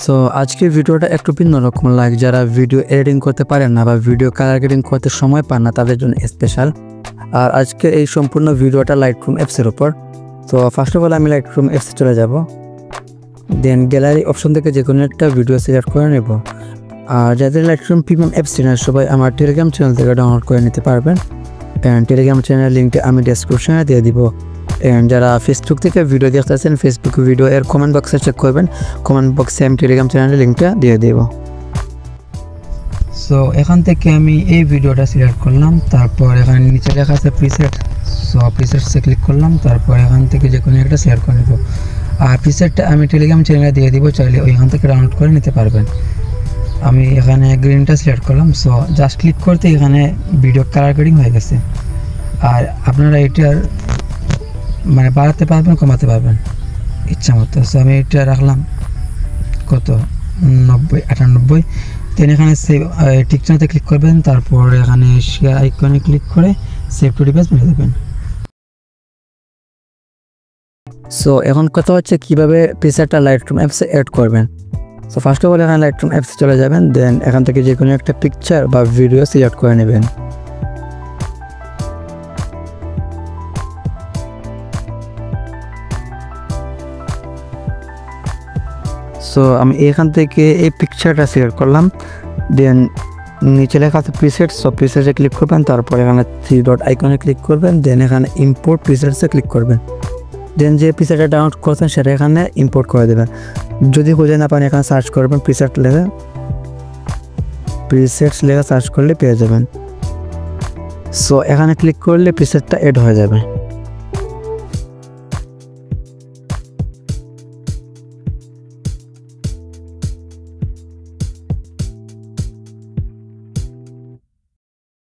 So আজকের ভিডিওটা একটু ভিন্ন রকম লাগে, যারা ভিডিও এডিটিং করতে পারেন না বা ভিডিও কালার গ্রেডিং করতে সময় পান না তাদের জন্য স্পেশাল। আর আজকে এই সম্পূর্ণ ভিডিওটা লাইটরুম অ্যাপসের উপর। তো ফার্স্ট অফ অল আমি লাইটরুম অ্যাপসে চলে যাব, দেন গ্যালারি অপশন থেকে যে কোনো একটা ভিডিও সিলেক্ট করে নেব। আর যাদের লাইটরুম প্রিমিয়াম অ্যাপস চেনেন সবাই আমার টেলিগ্রাম চ্যানেল থেকে ডাউনলোড করে নিতে পারবেন। টেলিগ্রাম চ্যানেলের লিঙ্কটা আমি ডেসক্রিপশনে দিয়ে দিব। যারা ফেসবুক থেকে ভিডিও দেখতেছেন ফেসবুক ভিডিও এর কমেন্ট বক্সে চেক করবেন, কমেন্ট বক্সে আমি টেলিগ্রাম চ্যানেলের লিঙ্কটা দিয়ে দেব। সো এখান থেকে আমি এই ভিডিওটা সিলেক্ট করলাম, তারপর এখানে নিচে লেখা আছে প্রিসেট। সো প্রিসেটসে ক্লিক করলাম, তারপর এখান থেকে যে কোনো একটা শেয়ার করে নেব। আর প্রিসেটটা আমি টেলিগ্রাম চ্যানেলে দিয়ে দিব, চাইলে ওইখান থেকে ডাউনলোড করে নিতে পারবেন। আমি এখানে গ্রিনটা সিলেক্ট করলাম। সো জাস্ট ক্লিক করতে এখানে ভিডিও কালার গ্রেডিং হয়ে গেছে। আর আপনারা এটার মানে বাড়াতে পারবেন, কমাতে পারবেন ইচ্ছা মতো। সো আমি এটা রাখলাম কত 90-98। দেন এখানে সেভ টিকচাতে ক্লিক করবেন, তারপর এখানে শেয়ার আইকনে ক্লিক করে সেভ টু ডিভাইস মেরে দেবেন। সো এখন কথা হচ্ছে কীভাবে প্রিসেটটা লাইটরুম অ্যাপসে অ্যাড করবেন। সো ফার্স্ট অফ অল এখানে লাইটরুম অ্যাপসে চলে যাবেন, দেন এখান থেকে যে কোনো একটা পিকচার বা ভিডিও সিলেক্ট করে নেবেন। সো আমি এখান থেকে এই পিকচারটা সিলেক্ট করলাম, দেন নিচে লেখা আছে প্রিসেট। সো প্রিসেটে ক্লিক করবেন, তারপর এখানে 3 ডট আইকনে ক্লিক করবেন, দেন এখানে ইম্পোর্ট প্রিসেটসে ক্লিক করবেন। দেন যে প্রিসেটটা ডাউনলোড করছেন সেটা এখানে ইম্পোর্ট করে দেবেন। যদি খুঁজে না পান এখানে সার্চ করবেন প্রিসেটস লেখা সার্চ করলে পেয়ে যাবেন। সো এখানে ক্লিক করলে প্রিসেটটা অ্যাড হয়ে যাবে।